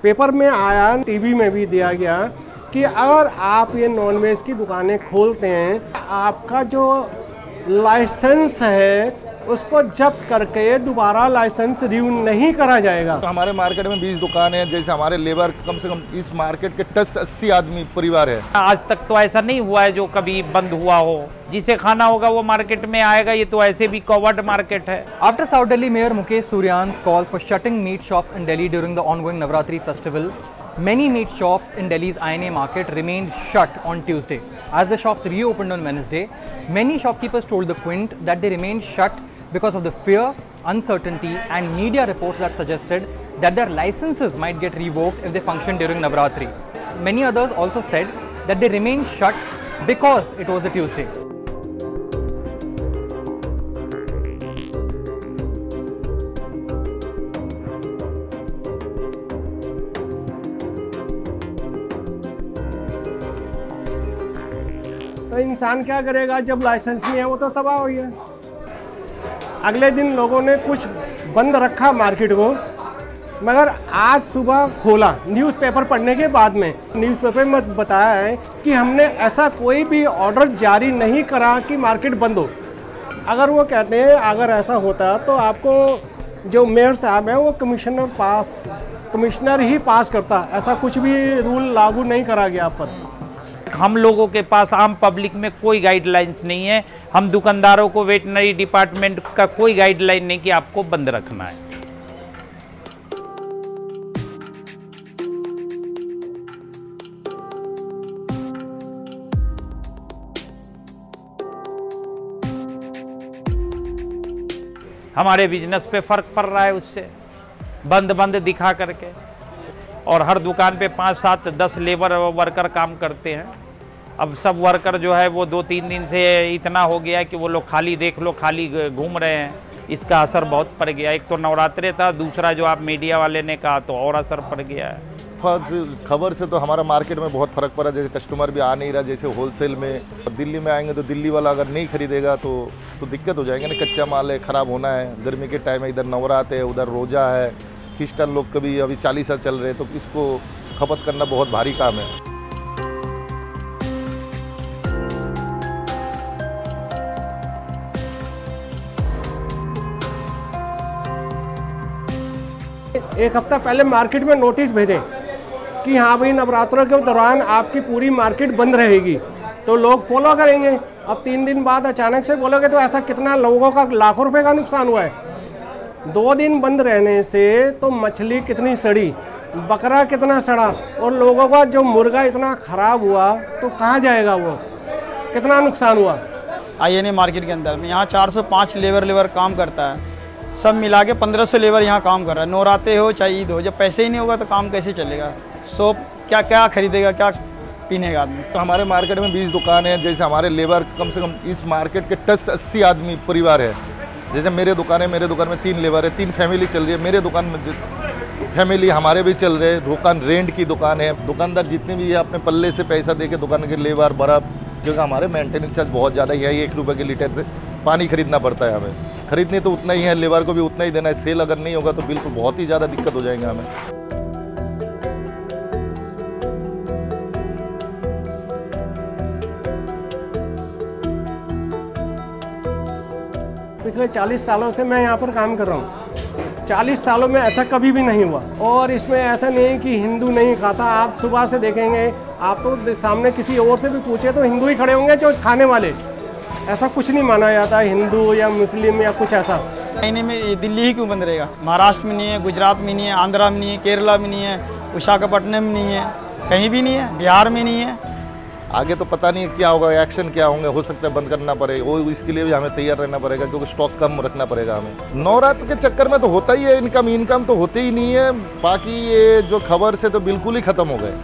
Paper में आया, TV में भी दिया गया कि अगर आप ये नॉनवेज की दुकानें खोलते हैं, आपका जो लाइसेंस है उसको जब्त करके दोबारा लाइसेंस रिन्यू नहीं करा जाएगा। तो हमारे मार्केट में 20 दुकान है, जैसे हमारे लेबर कम से कम इस मार्केट के 80 आदमी परिवार है। आज तक तो ऐसा नहीं हुआ है जो कभी बंद हुआ हो। जिसे खाना होगा वो मार्केट में आएगा। ये तो ऐसे भी कवर्ड मार्केट है। After South Delhi Mayor Mukesh Suryan's call for shutting meat shops in Delhi during the ongoing Navratri festival, many meat shops in Delhi's INA market remained shut on Tuesday. As the shops reopened on Wednesday, many shopkeepers told the Quint that they remained shut because of the fear, uncertainty and media reports that suggested that their licenses might get revoked if they function during Navratri. Many others also said that they remained shut because it was a Tuesday. तो इंसान क्या करेगा जब licence नहीं है, वो तो तबाह हो गया। अगले दिन लोगों ने कुछ बंद रखा मार्केट को, मगर आज सुबह खोला न्यूज़पेपर पढ़ने के बाद में। न्यूज़पेपर में बताया है कि हमने ऐसा कोई भी ऑर्डर जारी नहीं करा कि मार्केट बंद हो। अगर वो कहते हैं अगर ऐसा होता तो आपको जो मेयर साहब है वो कमिश्नर ही पास करता, ऐसा कुछ भी रूल लागू नहीं करा गया आप पर। हम लोगों के पास आम पब्लिक में कोई गाइडलाइंस नहीं है। हम दुकानदारों को वेटनरी डिपार्टमेंट का कोई गाइडलाइन नहीं कि आपको बंद रखना है। हमारे बिजनेस पे फर्क पड़ रहा है उससे, बंद दिखा करके। और हर दुकान पे 5, 7, 10 लेबर वर्कर काम करते हैं। अब सब वर्कर जो है वो 2-3 दिन से इतना हो गया कि वो लोग खाली देख लो खाली घूम रहे हैं। इसका असर बहुत पड़ गया। एक तो नवरात्रे था, दूसरा जो आप मीडिया वाले ने कहा तो और असर पड़ गया है। खबर से तो हमारा मार्केट में बहुत फ़र्क पड़ा। जैसे कस्टमर भी आ नहीं रहा, जैसे होलसेल में दिल्ली में आएंगे तो दिल्ली वाला अगर नहीं खरीदेगा तो दिक्कत हो जाएगी ना। कच्चा माल है, ख़राब होना है। गर्मी के टाइम में इधर नवरात्र है, उधर रोज़ा है, क्रिश्चन लोग कभी अभी 40 साल चल रहे हैं, तो इसको खपत करना बहुत भारी काम है। एक हफ्ता पहले मार्केट में नोटिस भेजें कि हाँ भाई नवरात्रों के दौरान आपकी पूरी मार्केट बंद रहेगी, तो लोग फॉलो करेंगे। अब 3 दिन बाद अचानक से बोलोगे तो ऐसा कितना लोगों का लाखों रुपए का नुकसान हुआ है। 2 दिन बंद रहने से तो मछली कितनी सड़ी, बकरा कितना सड़ा, और लोगों का जो मुर्गा इतना ख़राब हुआ तो कहाँ जाएगा, वो कितना नुकसान हुआ। INA मार्केट के अंदर में यहाँ 405 लेबर काम करता है। सब मिला के 1500 लेबर यहाँ काम कर रहा है। नवरात्रे हो चाहे ईद हो, जब पैसे ही नहीं होगा तो काम कैसे चलेगा। सो क्या खरीदेगा, क्या पीनेगा आदमी। तो हमारे मार्केट में 20 दुकान है, जैसे हमारे लेबर कम से कम इस मार्केट के 80 आदमी परिवार है। जैसे मेरे दुकान में 3 लेबर है, 3 फैमिली चल रही है। मेरे दुकान में फैमिली हमारे भी चल रहे हैं। दुकान रेंट की दुकान है। दुकानदार जितने भी है अपने पल्ले से पैसा दे के दुकान के लेबर बर्फ, क्योंकि हमारे मेंटेनेंस चार्ज बहुत ज़्यादा ही है। 1 रुपये के लीटर से पानी खरीदना पड़ता है हमें। खरीदने तो उतना ही है, लेबर को भी उतना ही देना है। सेल अगर नहीं होगा तो बिल्कुल बहुत ही ज़्यादा दिक्कत हो जाएंगे हमें। पिछले 40 सालों से मैं यहाँ पर काम कर रहा हूँ। 40 सालों में ऐसा कभी भी नहीं हुआ। और इसमें ऐसा नहीं कि हिंदू नहीं खाता। आप सुबह से देखेंगे, आप तो सामने किसी और से भी पूछे तो हिंदू ही खड़े होंगे जो खाने वाले। ऐसा कुछ नहीं माना जाता हिंदू या मुस्लिम या कुछ ऐसा। महीने में दिल्ली ही क्यों बंद रहेगा? महाराष्ट्र में नहीं है, गुजरात में नहीं है, आंध्रा में नहीं है, केरला में नहीं है, विशाखापट्टनम में नहीं है, कहीं भी नहीं है, बिहार में नहीं है। आगे तो पता नहीं क्या होगा, एक्शन क्या होंगे। हो सकता है बंद करना पड़ेगा, वो इसके लिए भी हमें तैयार रहना पड़ेगा, क्योंकि स्टॉक कम रखना पड़ेगा हमें। नवरात्र के चक्कर में तो होता ही है, इनकम तो होते ही नहीं है। बाकी ये जो खबर से तो बिल्कुल ही ख़त्म हो गए।